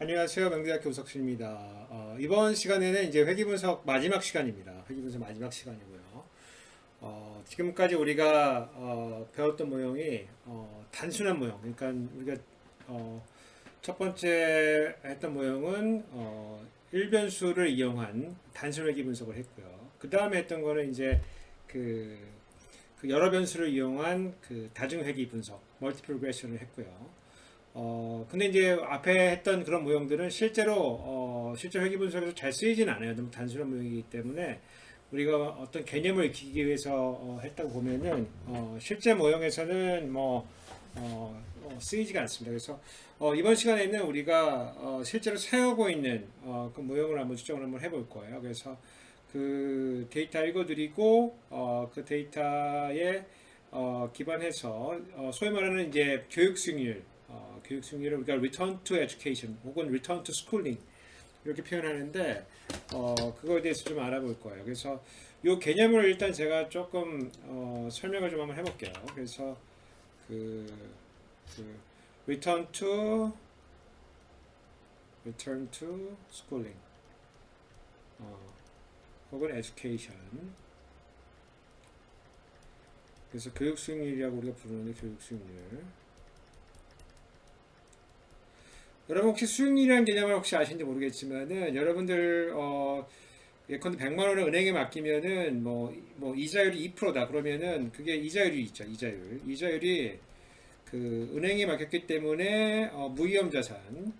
안녕하세요. 명대학교 우석수입니다. 이번 시간에는 이제 회귀분석 마지막 시간입니다. 회귀분석 마지막 시간이고요. 지금까지 우리가 배웠던 모형이 단순한 모형. 그러니까 우리가 첫 번째 했던 모형은 일변수를 이용한 단순 회귀분석을 했고요. 그 다음에 했던 거는 이제 그 여러 변수를 이용한 그 다중 회귀분석, 멀티플 리그레션을 했고요. 근데 이제 앞에 했던 그런 모형들은 실제 회귀 분석에서 잘 쓰이진 않아요. 너무 단순한 모형이기 때문에 우리가 어떤 개념을 익히기 위해서 했다고 보면은 실제 모형에서는 쓰이지가 않습니다. 그래서 이번 시간에는 우리가 실제로 사용하고 있는 그 모형을 한번 추정을 한번 해볼 거예요. 그래서 그 데이터 읽어드리고 그 데이터에 기반해서 소위 말하는 이제 교육 수익률 교육 수익률을 우리가 return to education 혹은 return to schooling 이렇게 표현하는데 그거에 대해서 좀 알아볼 거예요. 그래서 이 개념을 일단 제가 조금 설명을 좀 한번 해볼게요. 그래서 그 return to schooling 혹은 education 그래서 교육 수익률이라고 우리가 부르는데 교육 수익률. 여러분 혹시 수익률이라는 개념을 혹시 아시는지 모르겠지만은 여러분들 예컨대 100만 원을 은행에 맡기면은 이자율이 2%다 그러면은 그게 이자율이 있죠. 이자율이 그 은행에 맡겼기 때문에 무위험 자산에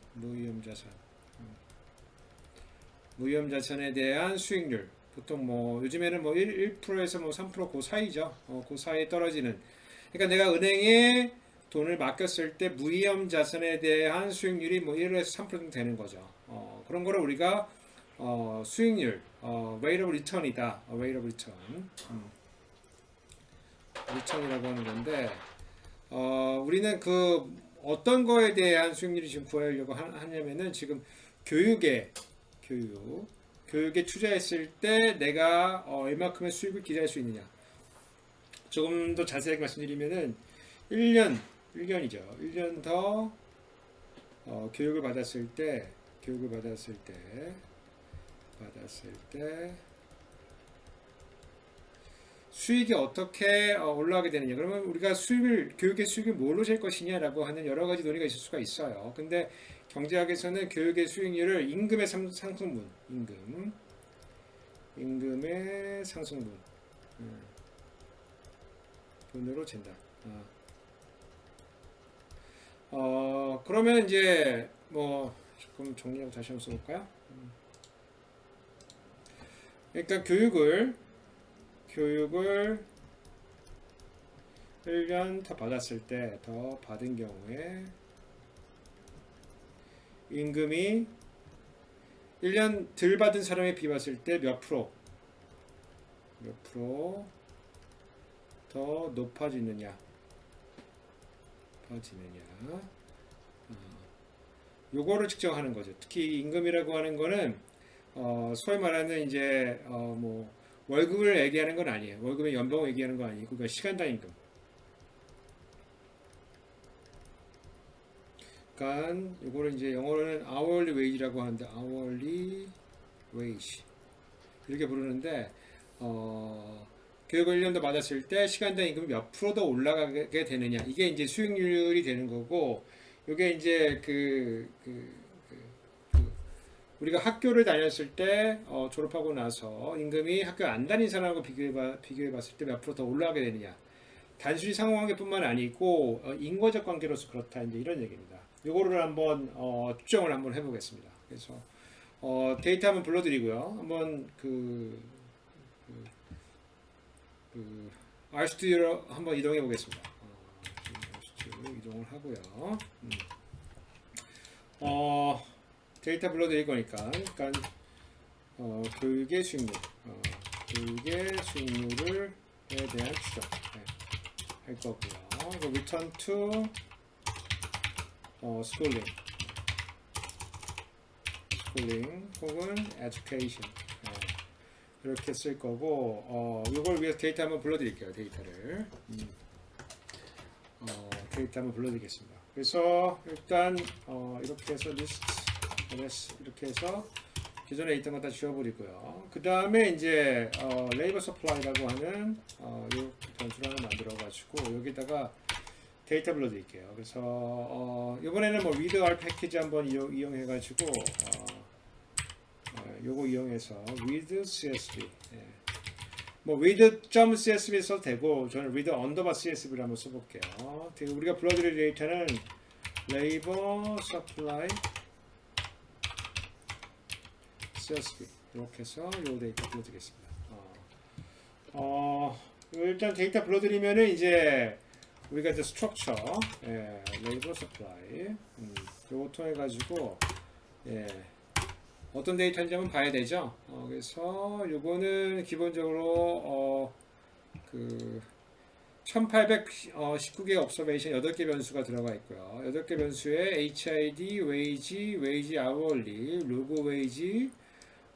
대한 수익률 보통 요즘에는 1%에서 3% 그 사이죠. 그 사이에 떨어지는. 그러니까 내가 은행에 돈을 맡겼을 때 무위험 자산에 대한 수익률이 1에서 3% 정도 되는 거죠. 그런 거를 우리가 수익률, rate of return이다. rate of return. return이라고 하는 건데 우리는 그 어떤 거에 대한 수익률이 지금 구하려고 하냐면은 지금 교육에 투자했을 때 내가 얼마큼의 수익을 기대할 수 있느냐. 조금 더 자세하게 말씀드리면은 1년이죠. 1년 더 교육을 받았을 때 수익이 어떻게 올라가게 되느냐. 그러면 우리가 교육의 수익을 뭘로 잴 것이냐라고 하는 여러 가지 논의가 있을 수가 있어요. 근데 경제학에서는 교육의 수익률을 임금의 상승분, 임금의 상승분 분으로 잰다. 그러면 이제 조금 정리하고 다시 한번 써볼까요? 그러니까 교육을 1년 더 받았을 때 더 받은 경우에 임금이 1년 덜 받은 사람에 비봤을 때 몇 프로 더 높아지느냐 요거를 측정하는 거죠. 특히 임금이라고 하는 거는 소위 말하는 이제 월급을 얘기하는 건 아니에요. 월급의 연봉을 얘기하는 건 아니고 그러니까 시간당 임금. 그러니까 요거를 이제 영어로는 hourly wage라고 하는데 hourly wage 이렇게 부르는데 교육을 1년 더 받았을 때 시간당 임금이 몇 프로 더 올라가게 되느냐 이게 이제 수익률이 되는 거고 이게 이제 우리가 학교를 다녔을 때 졸업하고 나서 임금이 학교 안 다닌 사람하고 비교해 봤을 때 몇 프로 더 올라가게 되느냐 단순히 상호관계뿐만 아니고 인과적 관계로서 그렇다 이제 이런 얘기입니다. 요거를 한번 추정을 한번 해보겠습니다. 그래서 데이터 한번 불러드리고요. 한번 RStudio 한번 이동해 보겠습니다. RStudio 이동을 하고요. 데이터 불러드릴 거니까, 교육의 수익률에 대한 추정 할 거고요. Return to schooling 혹은 education. 이렇게 쓸 거고 이걸 위해서 데이터 한번 불러드릴게요. 데이터 한번 불러드리겠습니다. 그래서 일단 이렇게 해서 리스트 ls 이렇게 해서 기존에 있던 거 다 지워버리고요. 그 다음에 이제 labor supply라고 하는 이 변수를 하나 만들어가지고 여기다가 데이터 불러드릴게요. 그래서 이번에는 뭐 read r 패키지 한번 이용해가지고 요거 이용해서 read csv 뭐 read.csv 써도 되고 저는 read_csv를 한번 써볼게요. 우리가 불러드릴 데이터는 labor supply csv 이렇게 해서 요 데이터 불러드리겠습니다. 일단 데이터 불러드리면은 이제 우리가 이제 structure labor supply 요거 통해 가지고 어떤 데이터인지 한번 봐야 되죠. 그래서 요거는 기본적으로 그 1819개의 observation 8개 변수가 들어가 있고요. 8개 변수에 HID, wage, wage hourly, log wage,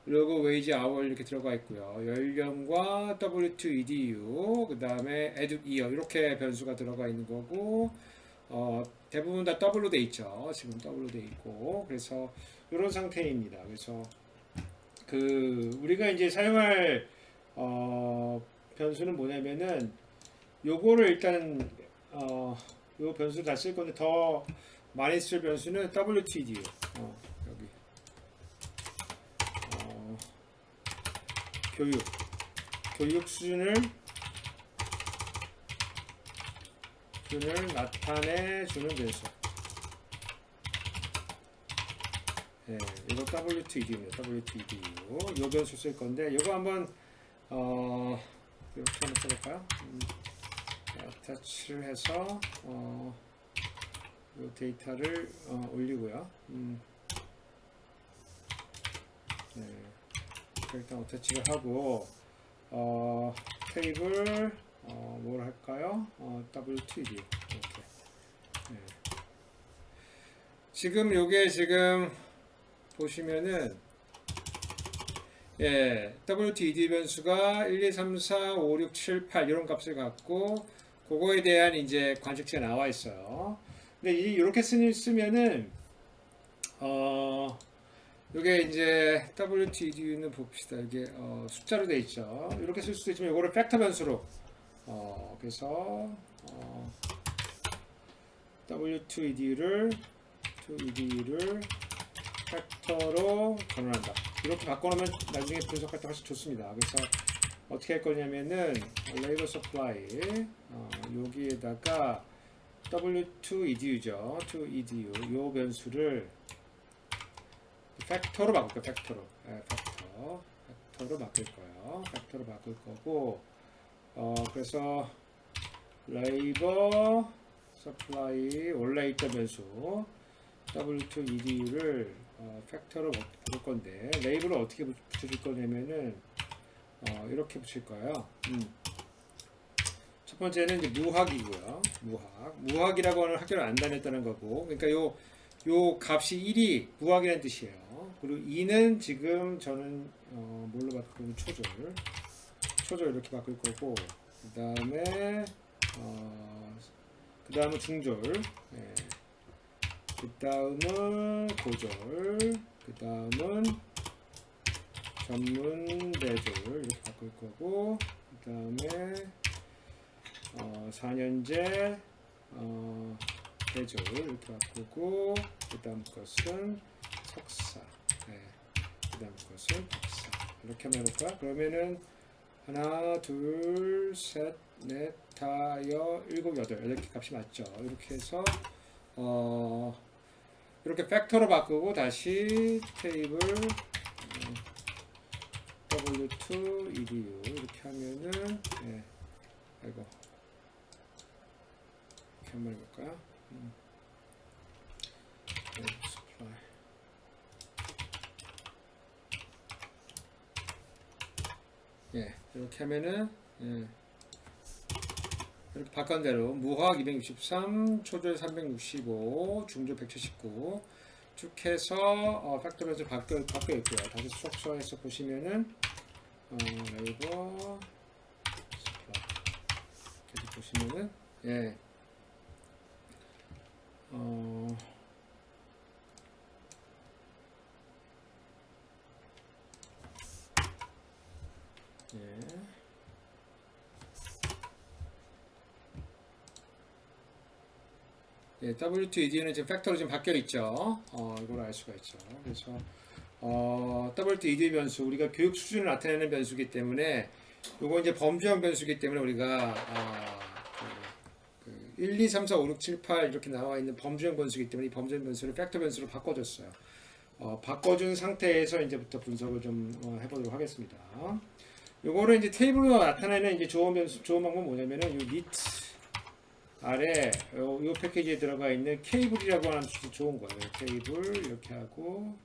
log wage hour 이렇게 들어가 있고요. 연령과 W2 EDU, 그 다음에 add year 이렇게 변수가 들어가 있는 거고, 대부분 다 W로 돼 있죠. 지금 W로 돼 있고, 그래서 이런 상태입니다. 그래서 우리가 이제 사용할 변수는 뭐냐면은 요거를 일단 요 변수를 다 쓸 건데 더 많이 쓸 변수는 WTDU 여기 교육 수준을 나타내 주는 변수. 이거 WTDU입니다. WTDU. 요 변수 쓸 건데, 요거 한번, 이렇게 한번 써볼까요? 어태치를 해서, 요 데이터를, 올리고요. 일단 어태치를 하고, 테이블, 뭘 할까요? WTDU. 이렇게. 지금 요게 지금, 보시면은 WTD 변수가 1, 2, 3, 4, 5, 6, 7, 8 이런 값을 갖고 그거에 대한 이제 관측치가 나와 있어요. 근데 이렇게 쓰면은 이게 이제 WTD는 봅시다. 이게 숫자로 돼 있죠. 이렇게 쓸 수도 있지만 이거를 팩터 변수로 그래서 W2EDU를 팩터로 전환한다. 이렇게 바꿔놓으면 나중에 분석할 때 훨씬 좋습니다. 그래서 어떻게 할 거냐면은 labor supply 여기에다가 W2EDU죠. 2EDU 요 변수를 팩터로 바꿀 거예요. 팩터로 바꿀 거예요. 팩터로 바꿀 거고 그래서 labor supply 원래 있던 변수 W2EDU를 팩터로 바꿀 건데 레이블을 어떻게 붙여줄 거냐면은 이렇게 붙일 거예요. 첫 번째는 이제 무학이고요. 무학이라고 하는 학교를 안 다녔다는 거고, 그러니까 요 값이 1이 무학이라는 뜻이에요. 그리고 2는 지금 저는 뭘로 바꿀 거면 초절 이렇게 바꿀 거고, 그 다음에 중절. 그 다음은 고절, 그 다음은 전문 대절 이렇게 바꿀 거고, 그 다음에 4년제 대절 이렇게 바꾸고, 그 다음 것은 석사, 그 다음 것은 박사 이렇게 한번 해볼까? 그러면은 하나, 둘, 셋, 넷, 다여, 일곱, 여덟 이렇게 값이 맞죠? 이렇게 해서 이렇게 팩터로 바꾸고 다시 테이블 W2EDU 이렇게 하면은 이거 이렇게 한번 해볼까요? 이렇게 하면은 이렇게 바꾼 대로 무화학 263, 초절 365, 중절 179 쭉 해서 팩터 변수 바뀌어 있고요. 다시 스트럭처에서 보시면은 이거 계속 보시면은 예. 예, W2ED는 지금 팩터로 지금 바뀌어 있죠. 이걸 알 수가 있죠. 그래서 W2ED 변수, 우리가 교육 수준을 나타내는 변수이기 때문에, 요거 이제 범주형 변수이기 때문에 우리가 1, 2, 3, 4, 5, 6, 7, 8 이렇게 나와 있는 범주형 변수이기 때문에 이 범주형 변수를 팩터 변수로 바꿔줬어요. 바꿔준 상태에서 이제부터 분석을 좀 해보도록 하겠습니다. 요거를 이제 테이블로 나타내는 이제 좋은 방법은 뭐냐면은 요 니트 아래 요 패키지에 들어가 있는 케이블이라고 하는 수도 좋은 거예요. 케이블 이렇게 하고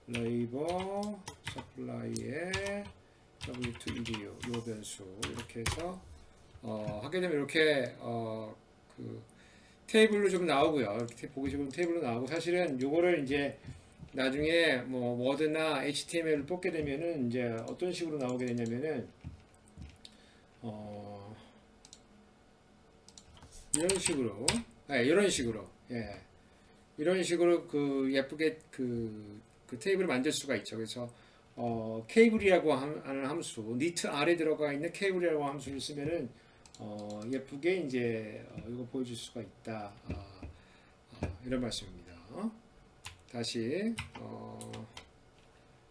레이버 서플라이에 W2EDU 요 변수 이렇게 해서 하게 되면 이렇게 그 테이블로 좀 나오고요. 이렇게 보기 좋은 테이블로 나오고, 사실은 요거를 이제 나중에 뭐 워드나 HTML을 뽑게 되면은 이제 어떤 식으로 나오게 되냐면은 이런 식으로 이런 식으로 그 예쁘게 그 테이블을 만들 수가 있죠. 그래서 케이블이라고 하는 함수, 니트 아래 들어가 있는 케이블이라고 하는 함수를 쓰면은 예쁘게 이제 이거 보여줄 수가 있다. 이런 말씀입니다. 다시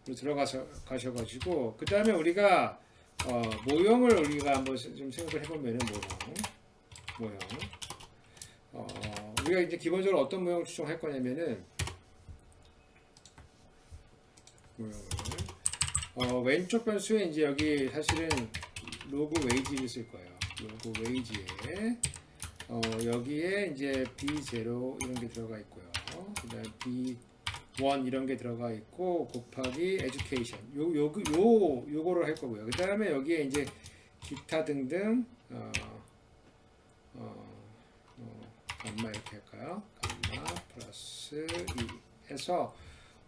들어가셔가지고 그 다음에 우리가 모형을 우리가 한번 좀 생각을 해보면은 모형 우리가 이제 기본적으로 어떤 모형을 추정할 거냐면은 모형을 왼쪽 변수에 이제 여기 사실은 로그 웨이지를 쓸 거예요. 로그 웨이지에 여기에 이제 B0 이런 게 들어가 있고요. 그 다음에 B1 이런 게 들어가 있고 곱하기 education 요거를 할 거고요. 그 다음에 여기에 이제 기타 등등 감마 이렇게 할까요? 감마 플러스 2 해서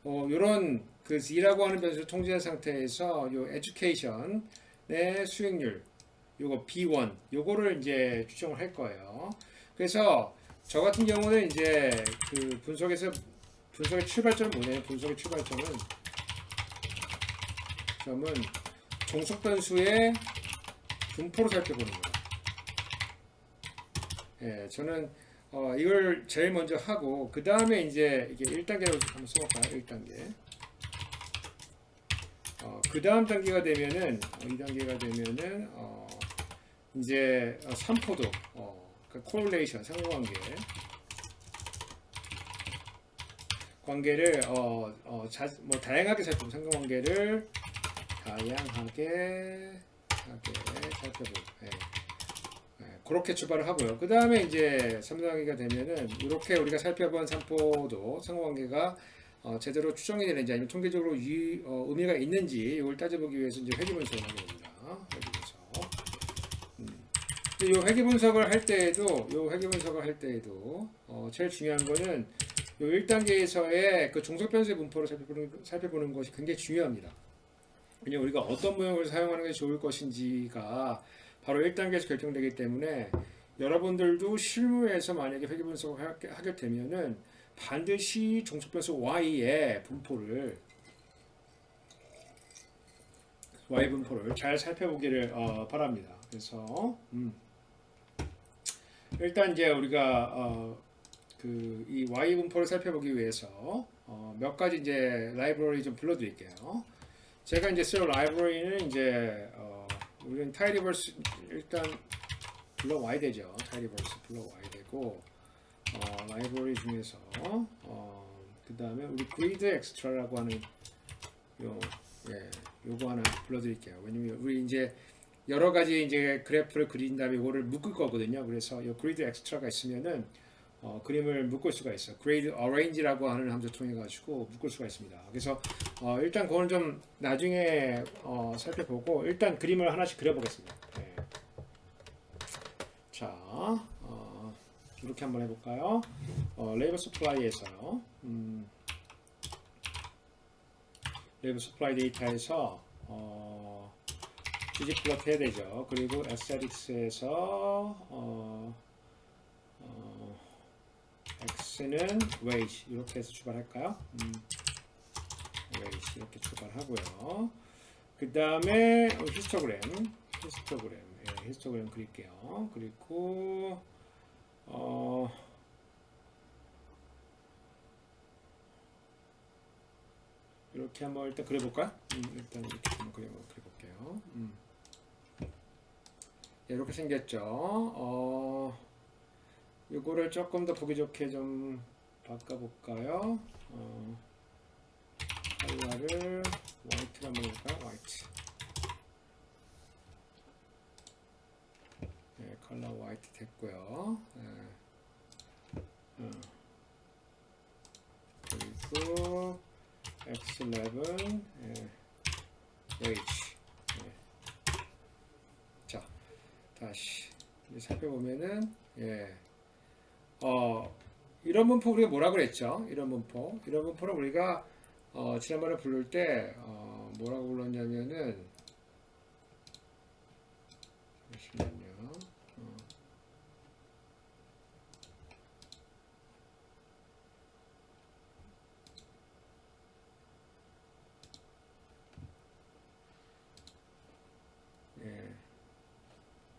요런 그 Z라고 하는 변수를 통제한 상태에서 요 education의 수익률 요거 B1 요거를 이제 추정을 할 거예요. 그래서 저 같은 경우는 이제 그 분석의 출발점은 뭐냐면, 분석의 출발점은 종속 변수의 분포로 살펴보는 거예요. 예, 저는 이걸 제일 먼저 하고 그 다음에 이제 이게 1단계로 한번 써볼까요? 1단계. 그 다음 단계가 되면은 2단계가 되면은 이제 3포도 그 correlation 상관관계를 뭐 다양하게 살펴보고 상관관계를 다양하게 살펴보고 그렇게 출발을 하고요. 그 다음에 이제 3단계가 되면은 이렇게 우리가 살펴본 3포도 상관관계가 제대로 추정이 되는지 아니면 통계적으로 의미가 있는지 이걸 따져보기 위해서 이제 회귀 분석을 하게 됩니다. 회귀 분석. 이 회귀 분석을 할 때에도 제일 중요한 거는 요 1단계에서의 그 종속 변수의 분포를 살펴보는 것이 굉장히 중요합니다. 왜냐면 우리가 어떤 모형을 사용하는 게 좋을 것인지가 바로 1단계에서 결정되기 때문에, 여러분들도 실무에서 만약에 회귀 분석을 하게 되면은 반드시 종속 변수 Y의 분포를 잘 살펴보기를 바랍니다. 그래서 일단 이제 우리가 이 Y 분포를 살펴보기 위해서 몇 가지 이제 라이브러리 좀 불러드릴게요. 제가 이제 쓸 라이브러리는 이제 우리는 타이리버스 일단 불러와야 되죠. 타이리버스 불러와야 되고 라이브러리 중에서 그 다음에 우리 그리드 엑스트라라고 하는 요거 하나 불러드릴게요. 왜냐면 우리 이제 여러 가지 이제 그래프를 그린 다음에 이거를 묶을 거거든요. 그래서 이 그리드 엑스트라가 있으면은 그림을 묶을 수가 있어요. 그레이드 어레인지라고 하는 함수 통해 가지고 묶을 수가 있습니다. 그래서 일단 그거는 좀 나중에 살펴보고 일단 그림을 하나씩 그려보겠습니다. 네. 자, 이렇게 한번 해볼까요? 레이버 서플라이에서요. 레이버 서플라이 데이터에서 ggplot 해야 되죠. 그리고 aesthetics에서 x는 wage 이렇게 해서 출발할까요? wage 이렇게 출발하고요. 그 다음에 히스토그램 그릴게요. 그리고 이렇게 한번 일단 그려볼까? 일단 이렇게 한번 그려볼게요. 예, 이렇게 생겼죠. 이거를 조금 더 보기 좋게 좀 바꿔볼까요? 컬러를 화이트로 한번 해볼까요? 화이트. 네, 컬러 화이트 됐고요. 네. 그리고 X11 H. 네. 자, 다시 이제 살펴보면은 이런 문법 우리가 뭐라 그랬죠? 이런 문법을 우리가 지난번에 부를 때 뭐라고 불렀냐면은 잠시만요.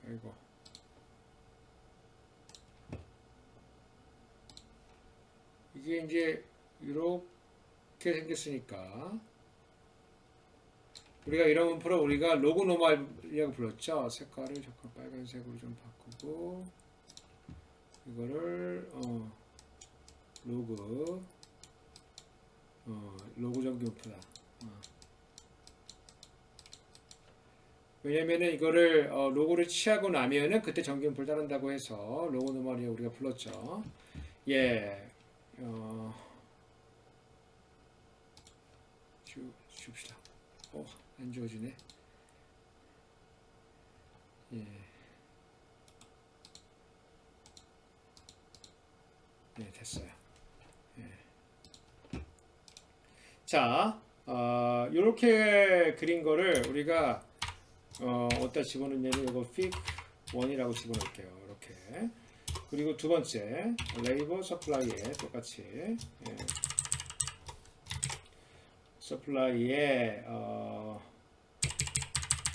아이고. 이게 이제 이렇게 생겼으니까 우리가 이런 문법을 우리가 로그 노멀이라고 불렀죠. 색깔을 잠깐 빨간색으로 좀 바꾸고 이거를 로그 정규 문법이다. 왜냐면은 이거를 로고를 취하고 나면은 그때 정규 문법을 따른다고 해서 로그 노멀이라고 우리가 불렀죠. 예. 지웁시다. 안 지워지네. 예. 네, 됐어요. 예. 자, 요렇게 그린 거를 우리가 어디다 집어넣냐면 이거 fig 1이라고 집어넣을게요. 이렇게. 그리고 두 번째 레이버 서플라이에 똑같이 서플라이에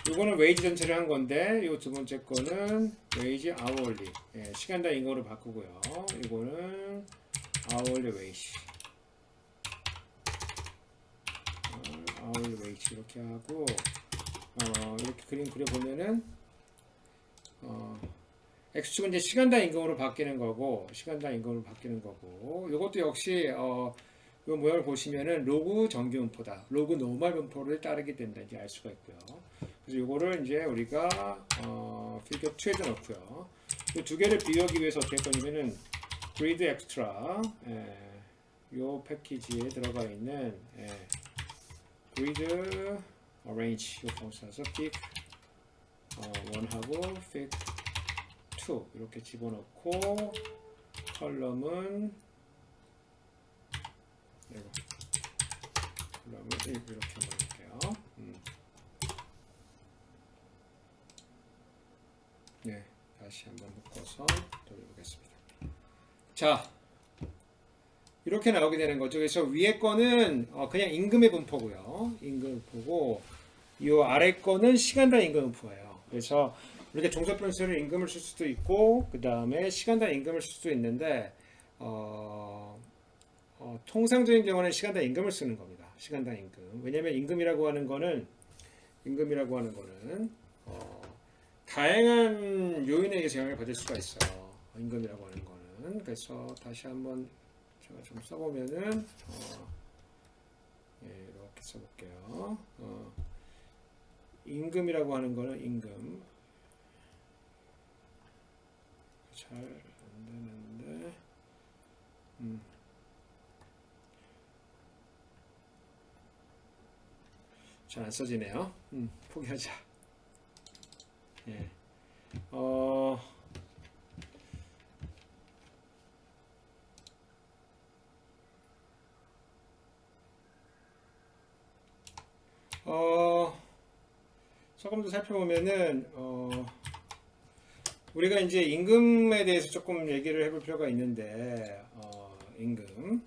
이거는 웨이지 전체를 한 건데 이 두 번째 거는 웨이지 아워리 시간당 인거로 바꾸고요. 이거는 아워리 웨이지 아워리 웨이지 이렇게 하고 이렇게 그림 그려보면은 X축은 이제 시간당 임금으로 바뀌는 거고, 이것도 역시 이 모양을 보시면은 로그 정규 분포다, 로그 노멀 분포를 따르게 된다 이제 알 수가 있고요. 그래서 이거를 이제 우리가 피겨 2에도 넣고요. 이 두 개를 비교하기 위해서 어떻게 할 거냐면은 그리드 엑스트라 이 패키지에 들어가 있는 그리드 어레인지 이 펑션에서 pick 1하고 pick 2 이렇게 집어넣고 컬럼은 이렇게 넣을게요. 네, 다시 한번 묶어서 돌려보겠습니다. 자, 이렇게 나오게 되는 거죠. 그래서 위에 거는 그냥 임금의 분포고요. 임금 분포고 이 아래 거는 시간당 임금 분포예요. 그래서 이렇게 종속변수를 임금을 쓸 수도 있고 그 다음에 시간당 임금을 쓸 수도 있는데 통상적인 경우는 시간당 임금을 쓰는 겁니다. 시간당 임금. 왜냐하면 임금이라고 하는 거는 다양한 요인에 의해서 영향을 받을 수가 있어요. 임금이라고 하는 거는. 그래서 다시 한번 제가 좀 써보면은 이렇게 써볼게요. 임금이라고 하는 거는 임금 잘 안되는데 잘 안써지네요. 포기하자. 예. 조금 더 살펴보면은 우리가 이제 임금에 대해서 조금 얘기를 해볼 필요가 있는데 임금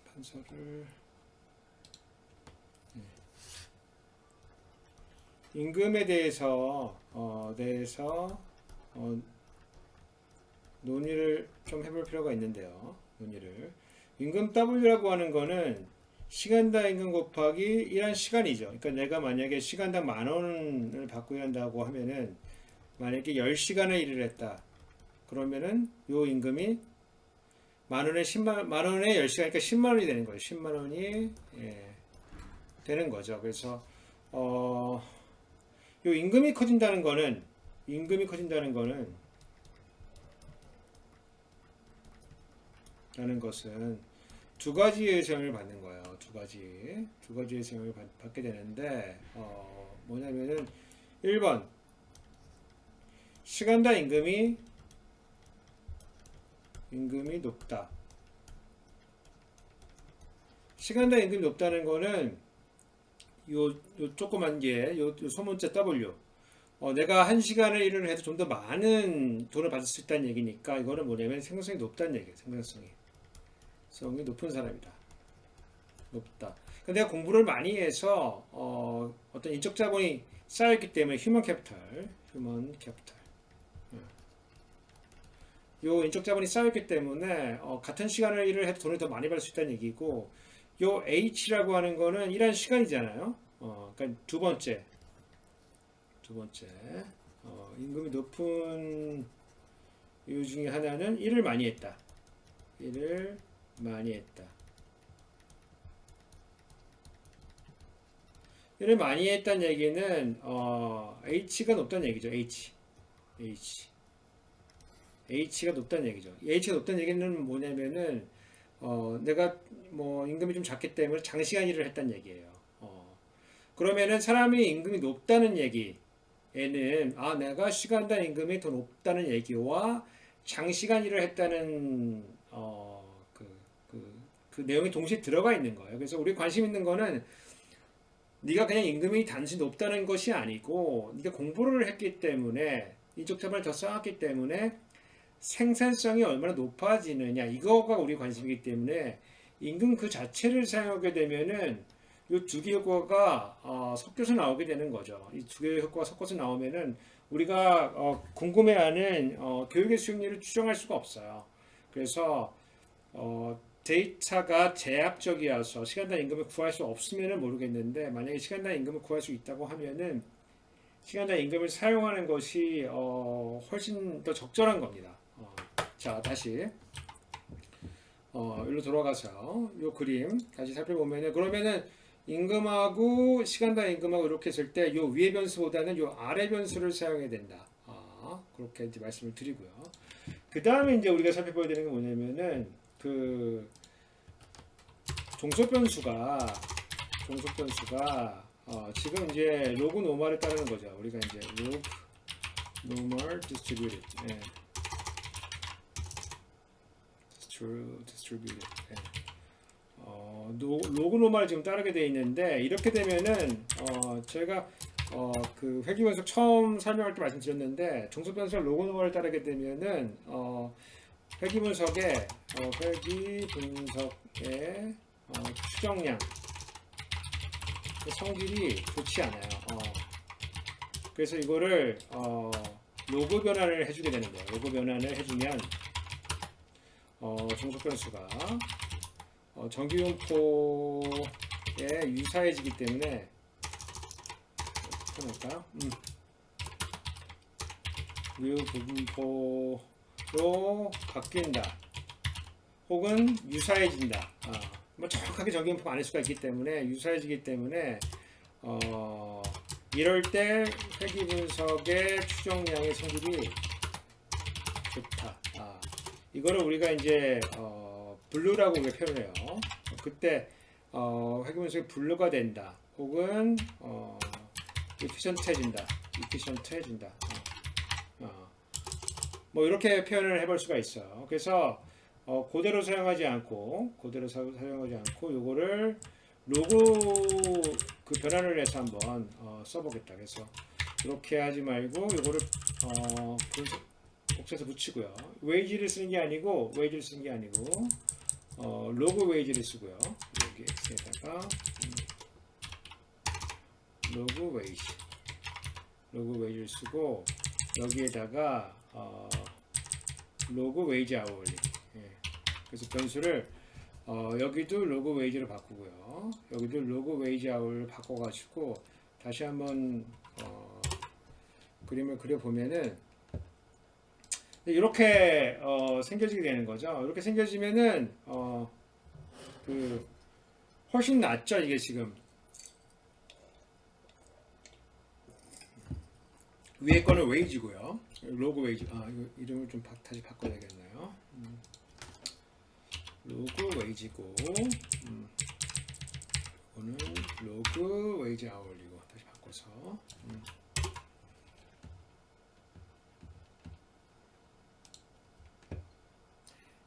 판서를 임금에 대해서 논의를 좀 해볼 필요가 있는데요. 논의를. 임금 W라고 하는 거는 시간당 임금 곱하기 일한 시간이죠. 그러니까 내가 만약에 시간당 10,000원을 받고 일한다고 하면은 만약에 10시간을 일을 했다. 그러면은 요 임금이 만원에 10시간, 그러니까 10만원이 되는 거예요. 10만원이 되는 거죠. 그래서 요 임금이 커진다는 거는 라는 것은 두 가지의 세형을 받는 거예요. 두 가지의 세형을 받게 되는데 뭐냐면은 1번 시간당 임금이 높다. 시간당 임금이 높다는 거는 요 조그만 게 요 소문자 W. 내가 1시간을 일을 해도 좀 더 많은 돈을 받을 수 있다는 얘기니까 이거는 뭐냐면 생산성이 높다는 얘기예요. 생산성이 높은 사람이다. 높다. 근데 내가 공부를 많이 해서 어떤 인적 자본이 쌓였기 때문에 휴먼 캐피탈. 요 인적 자본이 쌓였기 때문에 같은 시간을 일을 해도 돈을 더 많이 받을 수 있다는 얘기고, 요 H라고 하는 거는 일하는 시간이잖아요. 그러니까 두 번째 임금이 높은 이유 중에 하나는 일을 많이 했다. 일을 많이 했다는 얘기는 H가 높다는 얘기죠. H가 높다는 얘기죠. H가 높다는 얘기는 뭐냐면은 내가 뭐 임금이 좀 작기 때문에 장시간 일을 했다는 얘기예요. 그러면은 사람이 임금이 높다는 얘기에는 내가 시간당 임금이 더 높다는 얘기와 장시간 일을 했다는 그 내용이 동시에 들어가 있는 거예요. 그래서 우리 관심 있는 거는 네가 그냥 임금이 단순히 높다는 것이 아니고 네가 공부를 했기 때문에 인적 자본을 더 쌓았기 때문에 생산성이 얼마나 높아지느냐, 이거가 우리 관심이기 때문에 임금 그 자체를 사용하게 되면은 이 두 개 효과가 섞여서 나오게 되는 거죠. 이 두 개의 효과가 섞어서 나오면은 우리가 궁금해하는 교육의 수익률을 추정할 수가 없어요. 그래서 데이터가 제압적이어서 시간당 임금을 구할 수 없으면은 모르겠는데, 만약에 시간당 임금을 구할 수 있다고 하면은 시간당 임금을 사용하는 것이 훨씬 더 적절한 겁니다. 자, 다시 일로 돌아가서 이 그림 다시 살펴보면은, 그러면은 임금하고 시간당 임금하고 이렇게 했을 때 이 위의 변수보다는 이 아래 변수를 사용해야 된다. 그렇게 이제 말씀을 드리고요. 그 다음에 이제 우리가 살펴봐야 되는 게 뭐냐면은 그 종속 변수가 지금 이제 로그 노멀을 따르는 거죠. 우리가 이제 로그 노멀 디스트리뷰티드, 디스트리뷰티드. 로그 노멀을 지금 따르게 되어 있는데, 이렇게 되면은 제가 그 회귀 분석 처음 설명할 때 말씀드렸는데, 종속 변수가 로그 노멀을 따르게 되면은 회귀 분석의 추정량 성질이 좋지 않아요. 그래서 이거를 로그 변환을 해주게 되는 거예요. 로그 변환을 해주면 종속 변수가 정기분포에 유사해지기 때문에 해볼까요? 유분포로 바뀐다, 혹은 유사해진다. 뭐 정확하게 정기분포가 아닐 수가 있기 때문에, 유사해지기 때문에 이럴 때 회귀 분석의 추정량의 성질이 좋다. 이거를 우리가 이제 블루라고 표현해요. 그때 회귀 분석이 블루가 된다, 혹은 efficient해진다. 뭐 이렇게 표현을 해볼 수가 있어요. 그래서 그대로 사용하지 않고 요거를 로그 그 변환을 해서 한번 써보겠다. 그래서 이렇게 하지 말고 요거를 복사해서 붙이고요. 웨이지를 쓰는 게 아니고 로그 웨이지를 쓰고요. 여기 x에다가 로그 웨이지를 쓰고 여기에다가 로그 웨이지 아워리. 예. 그래서 변수를 여기도 로그 웨이지로 바꾸고요. 여기도 로그 웨이지 아워를 바꿔가지고 다시 한번 그림을 그려보면은 이렇게 생겨지게 되는 거죠. 이렇게 생겨지면은 그 훨씬 낫죠. 이게 지금 위에 거는 웨이지고요. 로그 웨이지. 이거 이름을 좀 다시 바꿔야겠네요. 로그 웨이지고, 이거는 로그 웨이지 아워리고 다시 바꿔서.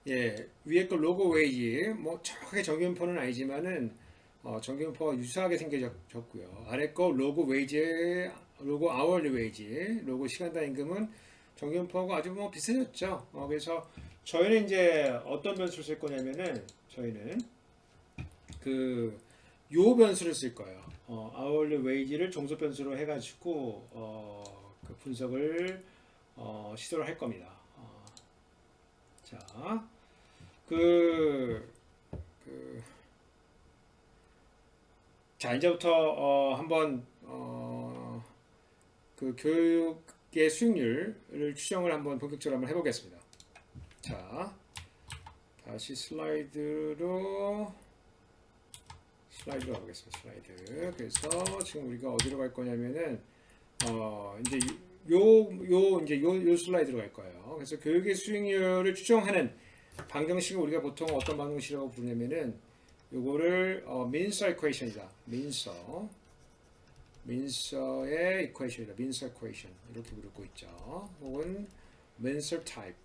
예, 위에 거 로그 웨이지, 뭐 정확하게 정규분포는 아니지만은 정규분포가 유사하게 생겨졌고요. 아래 거 로그 웨이지, 로그 아워리 웨이지, 로그 시간당 임금은 정규분포하고 아주 뭐 비슷해졌죠. 그래서 저희는 이제 어떤 변수를 쓸 거냐면은 저희는 요 변수를 쓸 거예요. 아워리 웨이지를 종속 변수로 해가지고 그 분석을 시도를 할 겁니다. 자, 자, 이제부터 한번 그 교육의 수익률을 추정을 한번 본격적으로 한번 해보겠습니다. 자, 다시 슬라이드로 가보겠습니다. 슬라이드. 그래서 지금 우리가 어디로 갈 거냐면은 이제 요 슬라이드로 갈 거예요. 그래서 교육의 수익률을 추정하는 방정식을 우리가 보통 어떤 방정식이라고 부르냐면은 요거를 민서 이퀘이션이다. 민서의 이퀘이션이다. 민서 이퀘이션 이렇게 부르고 있죠. 혹은 민서 타입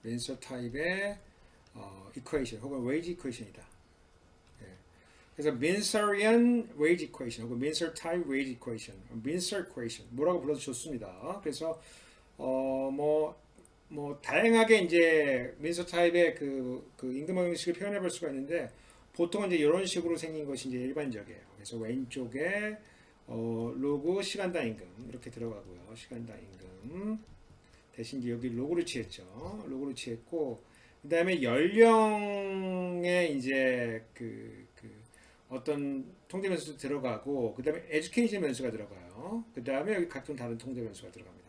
민서 타입의 이퀘이션 혹은 웨이지 이퀘이션이다. 그래서 Minserian wage equation 혹은 Mincer type wage equation, Mincer equation 뭐라고 불러도 좋습니다. 그래서 뭐 다양하게 이제 Mincer 타입의 그 임금 방정식을 표현해 볼 수가 있는데 보통은 이제 이런 식으로 생긴 것이 이제 일반적이에요. 그래서 왼쪽에 로그 시간당 임금 이렇게 들어가고요. 시간당 임금 대신 이제 여기 로그를 취했죠. 로그를 취했고 그 다음에 연령에 이제 어떤 통계 변수도 들어가고 그 다음에 에듀케이션 변수가 들어가요. 그 다음에 여기 각종 다른 통계 변수가 들어갑니다.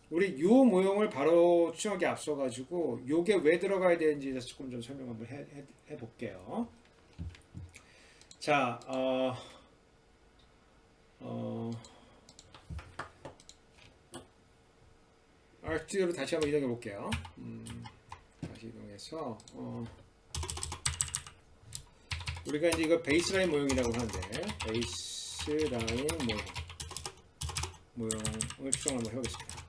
우리 요 모형을 바로 추정하기 앞서 가지고 요게 왜 들어가야 되는지에 대해서 조금 좀 설명 한번 해 볼게요. 자, RStudi오로 다시 한번 이동해 볼게요. 다시 이동해서 우리가 이제 이거 베이스라인 모형이라고 하는데 베이스라인 모형을 추정 한번 해보겠습니다.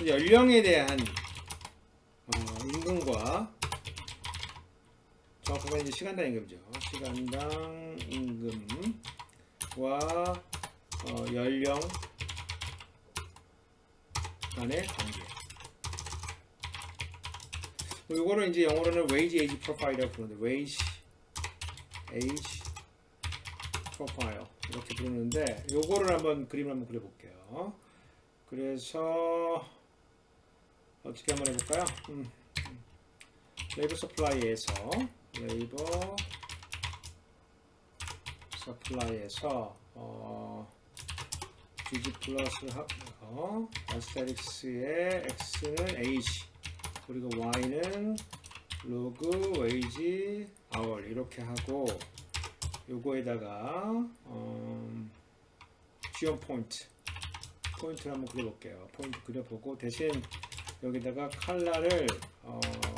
연령에 대한 임금과 정확하게 이제 시간당 임금이죠. 시간당 임금과 연령 간의 관계. 이거를 이제 영어로는 wage age profile이라고 부르는데 wage age profile 이렇게 부르는데 요거를 한번 그림을 한번 그려볼게요. 그래서 어떻게 한번 해볼까요? 레이버 서플라이에서 GG 플러스 아스테릭스의 x는 age 그리고 y는 로그 웨이지 아워 이렇게 하고 요거에다가 지원 포인트를 한번 그려볼게요. 포인트 그려보고 대신 여기다가 칼라를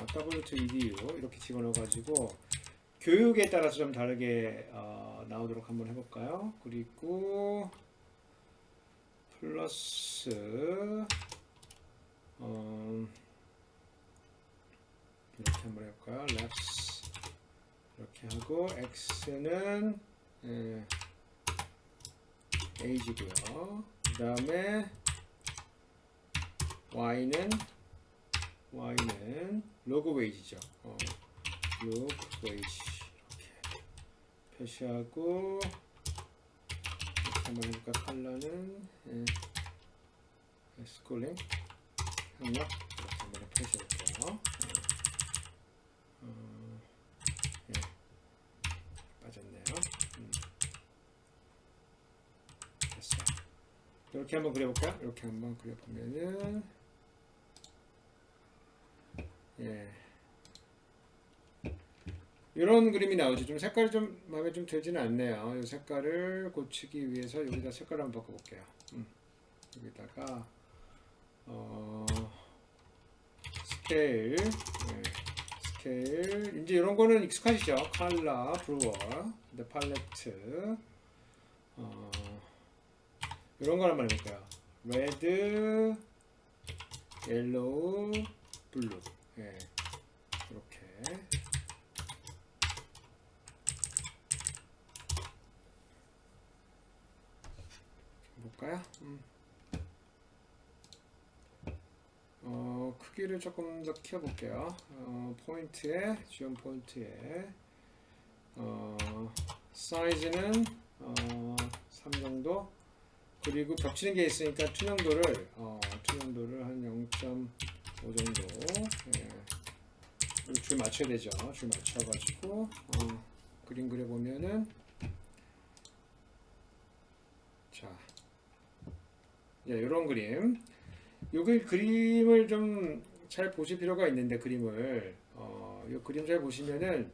w2edu 이렇게 집어넣어가지고 교육에 따라서 좀 다르게 나오도록 한번 해볼까요? 그리고 플러스 이렇게 한번 해볼까요? 랩스 이렇게 하고 x는 age고요. 그 다음에 y는 log wage죠. log wage 이렇게 표시하고 이렇게 한번 해볼까? 컬러는 스쿨링 학력 이렇게 한번 표시해볼게요. 빠졌네요. 됐어요. 이렇게 한번 그려볼까요? 이렇게 한번 그려보면은 이런 그림이 나오죠. 좀 색깔이 좀 마음에 좀 들지는 않네요. 이 색깔을 고치기 위해서 여기다 색깔을 한번 바꿔볼게요. 여기다가 스케일, 스케일. 이제 이런 거는 익숙하시죠? 컬러, 브루어, 근데 팔레트, 이런 걸 한번 해볼까요? 레드, 옐로우, 블루. 이렇게. 볼까요? 크기를 조금 더 키워볼게요. 포인트에, 지원 포인트에, 사이즈는 3 정도. 그리고 겹치는 게 있으니까 투명도를 한 0.5 정도. 줄 맞춰야 되죠. 줄 맞춰가지고 그림 그려보면은 자, 이런 그림. 여기 그림을 좀 잘 보실 필요가 있는데 그림을 이 그림 잘 보시면은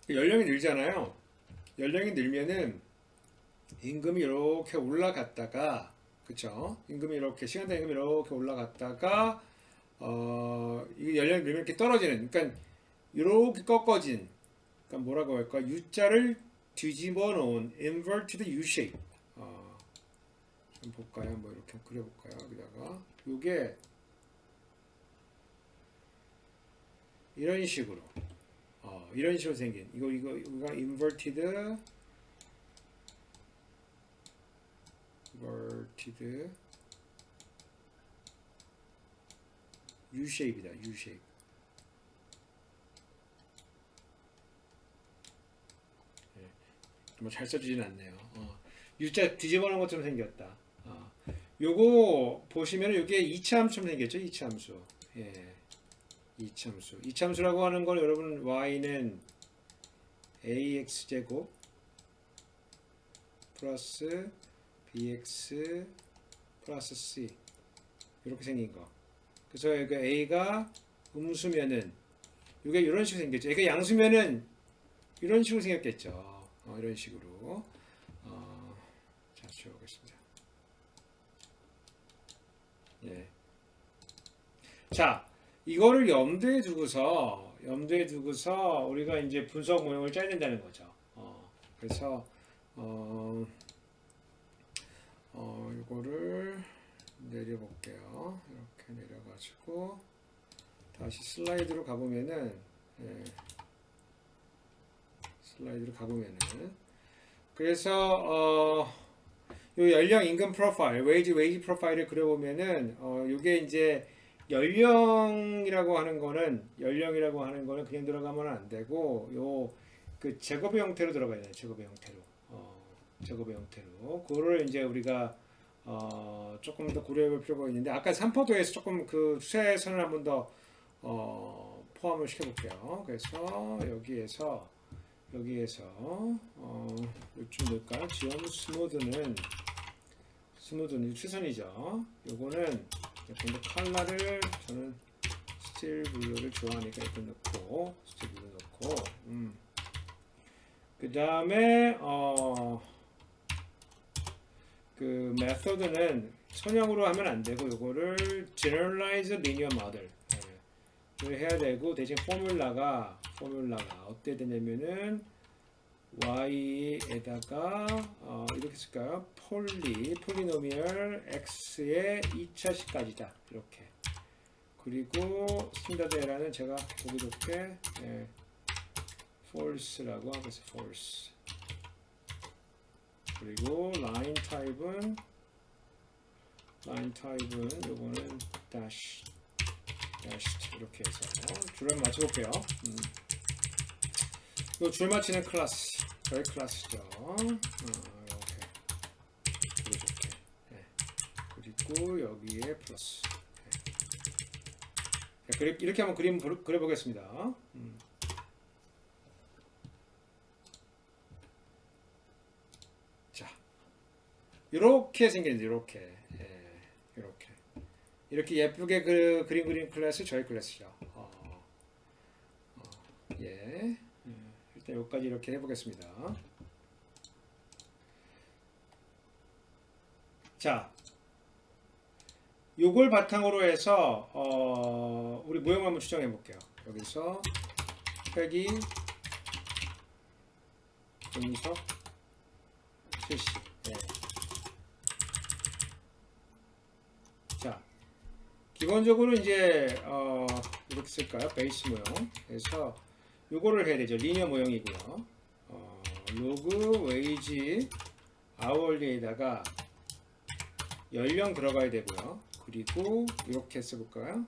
연령이 늘잖아요. 연령이 늘면은 임금이 이렇게 올라갔다가, 그쵸? 임금이 이렇게, 시간당 임금이 이렇게 올라갔다가, 이 연령이 늘면 이렇게 떨어지는, 그러니까, 이렇게 꺾어진, 그러니까 뭐라고 할까? U자를 뒤집어 놓은 inverted U-shape. 좀 볼까요? 뭐 이렇게 그려볼까요? 여기다가. 요게, 이런 식으로 생긴, 이거가 inverted U-shape이다. U-shape. 뭐 잘 써지진 않네요. U자 뒤집어놓은 것처럼 생겼다. 요거 보시면 이게 이차함수처럼 생겼죠. 이차함수. 이차함수. 이차함수라고 하는 건 여러분 y는 ax제곱 플러스 bx 플러스 c 이렇게 생긴 거. 그래서 이거 a가 음수면은 이게 이런 식으로 생겼죠. 얘가 양수면은 이런 식으로 생겼겠죠. 이런 식으로. 자, 지워보겠습니다. 자, 이거를 염두에 두고서 우리가 이제 분석 모형을 짜야 된다는 거죠. 그래서 이거를 내려볼게요. 이렇게 내려가지고 다시 슬라이드로 가보면은 그래서 요 연령 임금 프로파일, 웨이지 프로파일을 그려보면은 요게 이제 연령이라고 하는 거는 그냥 들어가면 안 되고 요 그 제곱의 형태로 들어가야 돼요. 제곱의 형태로. 그거를 이제 우리가 조금 더 고려해볼 필요가 있는데 아까 3포도에서 조금 그 추세선을 한번 더 포함을 시켜볼게요. 그래서 여기에서 요쯤 넣을까요? 지원 스무드는 최선이죠. 요거는 조금 더 컬러를 저는 스틸 블루를 좋아하니까 이렇게 넣고 스틸 블루 넣고 그 다음에 그 메소드는 선형으로 하면 안 되고 요거를 generalize linear model 해야 되고 대신 포뮬라가 어떻게 되냐면은 y에다가 이렇게 쓸까요? 폴리노미얼 x의 2차식까지다 이렇게 그리고 스탠다드 에러는 제가 보기 좋게 false라고 하겠어. false. 그리고 라인 타입은 요거는 dash 이렇게 해서 줄을 맞춰볼게요. 이 줄 맞추는 클래스, 저희 클래스죠. 이렇게 보기 좋게. 그리고 여기에 플러스. 이렇게 한번 그림 그려보겠습니다. 자, 이렇게 생겼는데 이렇게 예쁘게 그림 그린 클래스 저희 클래스죠. 일단 여기까지 이렇게 해보겠습니다. 자, 요걸 바탕으로 해서 우리 모형을 한번 추정해 볼게요. 여기서 회기 분석 실시. 자, 기본적으로 이제 이렇게 쓸까요? 베이스 모형. 그래서 요거를 해야 되죠. 리니어 모형이고요. 로그 웨이지 아워리에다가 연령 들어가야 되고요. 그리고 이렇게 써볼까요?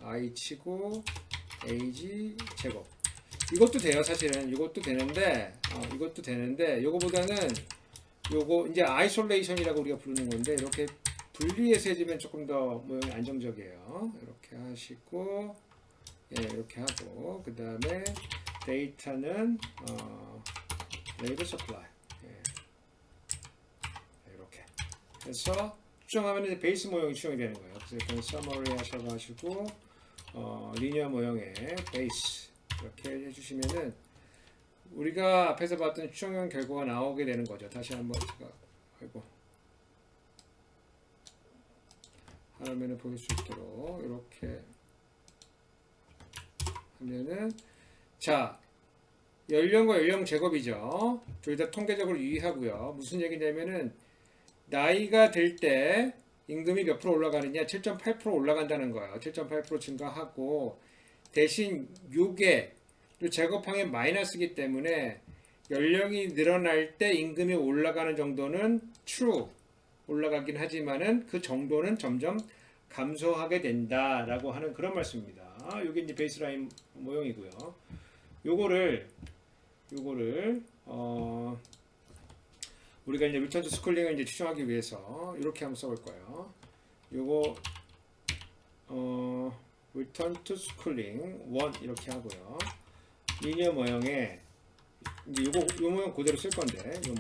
I 치고 에이지 제곱. 이것도 돼요. 사실은 이것도 되는데 요거보다는 요거 이제 아이솔레이션이라고 우리가 부르는 건데 이렇게 분리해서 해주면 조금 더 모양이 안정적이에요. 이렇게 하시고 이렇게 하고 그 다음에 데이터는 레이더 서플라이 이렇게 해서 추정하면 이제 베이스 모형이 추정이 되는 거예요. 그래서 일단 서머리 하셔가지고 리니어 모형의 베이스 이렇게 해주시면은 우리가 앞에서 봤던 추정형 결과가 나오게 되는 거죠. 다시 한번 제가 화면을 보일 수 있도록 이렇게 하면은 자, 연령과 연령 제곱이죠. 둘 다 통계적으로 유의하고요. 무슨 얘기냐면은 나이가 될 때 임금이 몇 프로 올라가느냐? 7.8% 올라간다는 거예요. 7.8% 증가하고 대신 요게 요 제곱항의 마이너스이기 때문에 연령이 늘어날 때 임금이 올라가는 정도는 true 올라가긴 하지만은 그 정도는 점점 감소하게 된다라고 하는 그런 말씀입니다. 요게 이제 베이스라인 모형이고요. 요거를 우리가 이제 리턴 투 스쿨링을 이제 추정하기 위해서 이렇게 한번 써볼 거예요. 요거 리턴 투 스쿨링 1 이렇게 하고요. 리니어 모형에 이제 요 모형 그대로 쓸 건데 요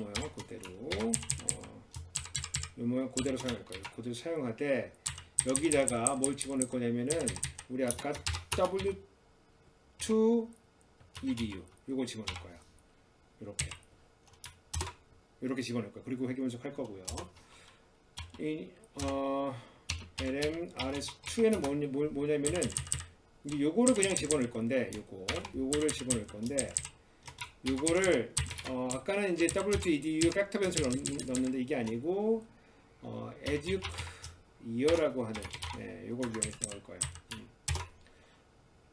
모형 그대로 사용할 거예요. 그대로 사용하되 여기다가 뭘 집어넣을 거냐면은 우리 아까 W2EDU 요걸 집어넣을 거예요. 이렇게 집어넣을 거예요. 그리고 회귀 분석 할 거고요. 이 LM RS2에는 뭐냐면은 요거를 그냥 집어넣을 건데 요거를 집어넣을 건데 요거를 아까는 이제 W2EDU 팩터 변수를 넣었는데 이게 아니고 educ year라고 하는 요걸 이용해서 넣을 거예요.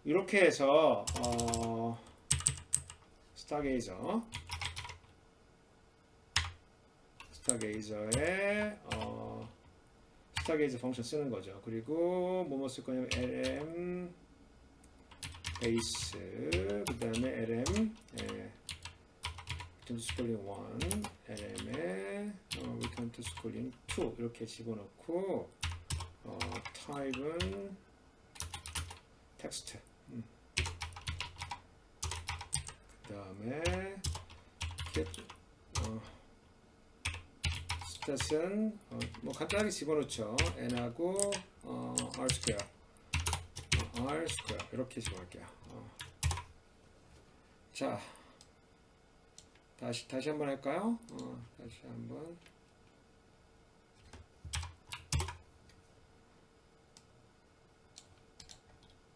이렇게 해서 스타게이저 펑션 쓰는 거죠. 그리고 뭐뭐 쓸 거냐면 lm 베이스 그 다음에 lm return to schooling 1 lm에 return to schooling 2 이렇게 집어넣고 타입은 텍스트 그 다음에 스탯은 뭐 간단하게 집어넣죠. n하고 r 스퀘어 이렇게 집어넣을게요. 자, 다시 한번 할까요? 다시 한번.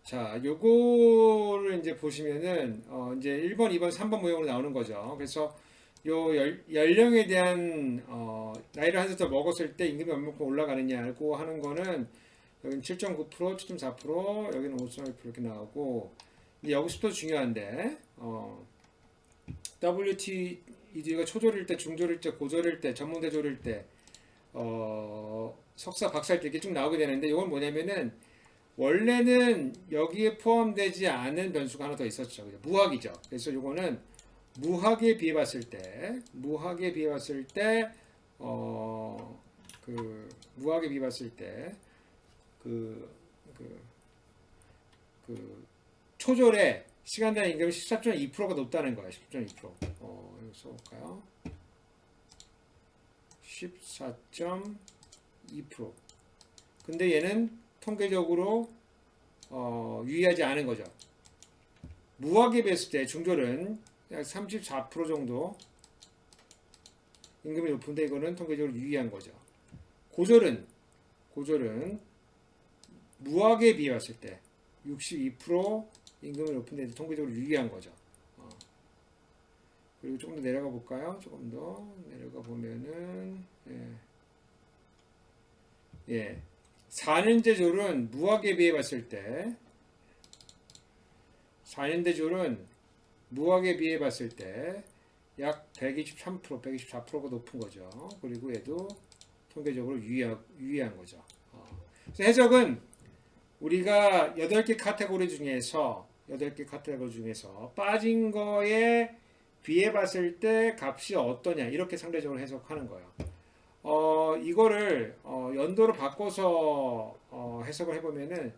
자, 요거를 이제 보시면은 이제 1번, 2번, 3번 모형으로 나오는 거죠. 그래서 요 연령에 대한 나이를 한 살 더 먹었을 때 임금이 얼마큼 올라가느냐고 하는 거는 여기는 7.9%, 7.4%, 여기는 5.1% 이렇게 나오고, 근데 여기서부터 중요한데, WTED가 초졸일 때, 중졸일 때, 고졸일 때, 전문대졸일 때, 석사, 박사일 때 이렇게 쭉 나오게 되는데, 이건 뭐냐면은, 원래는 여기에 포함되지 않은 변수가 하나 더 있었죠. 그죠? 무학이죠. 그래서 이거는 무학에 비해 봤을 때, 무학에 비해 봤을 때, 그, 그, 초졸의 시간당 임금이 14.2%가 높다는 거야. 14.2%. 이거 써볼까요? 14.2%. 근데 얘는 통계적으로 유의하지 않은 거죠. 무학에 비했을 때 중졸은 약 34% 정도 임금이 높은데 이거는 통계적으로 유의한 거죠. 고졸은 무학에 비해 봤을 때 62% 임금이 높은데 통계적으로 유의한 거죠. 그리고 조금 더 내려가 볼까요? 조금 더 내려가 보면은 예. 4년제 졸은 무학에 비해 봤을 때 4년제 졸은 무학에 비해 봤을 때 약 123%, 124%가 높은 거죠. 그리고 얘도 통계적으로 유의한 거죠. 그래서 해석은 우리가 8개 카테고리 중에서 빠진 거에 비해 봤을 때 값이 어떠냐 이렇게 상대적으로 해석하는 거예요. 이거를 연도로 바꿔서 해석을 해보면은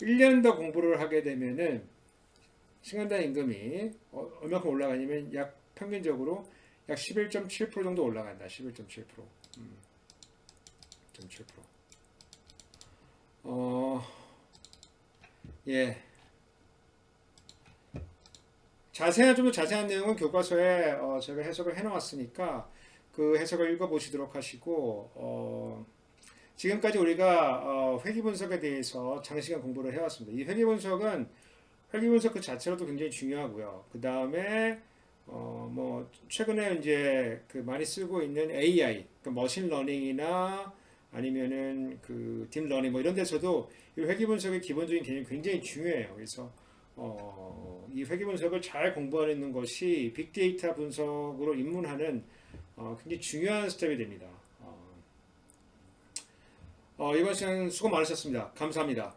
1년 더 공부를 하게 되면은 시간당 임금이 얼마큼 올라가냐면 약 평균적으로 약 11.7% 정도 올라간다. 11.7%. 7%. 예. 좀 더 자세한 내용은 교과서에 제가 해석을 해놓았으니까 그 해석을 읽어보시도록 하시고, 지금까지 우리가 회귀 분석에 대해서 장시간 공부를 해왔습니다. 이 회귀 분석 그 자체로도 굉장히 중요하고요. 그 다음에 뭐 최근에 이제 그 많이 쓰고 있는 AI, 그 머신 러닝이나 아니면은 그 딥러닝 뭐 이런 데서도 이 회귀 분석의 기본적인 개념이 굉장히 중요해요. 그래서 이 회귀 분석을 잘 공부하는 것이 빅데이터 분석으로 입문하는 굉장히 중요한 스텝이 됩니다. 이번 시간 수고 많으셨습니다. 감사합니다.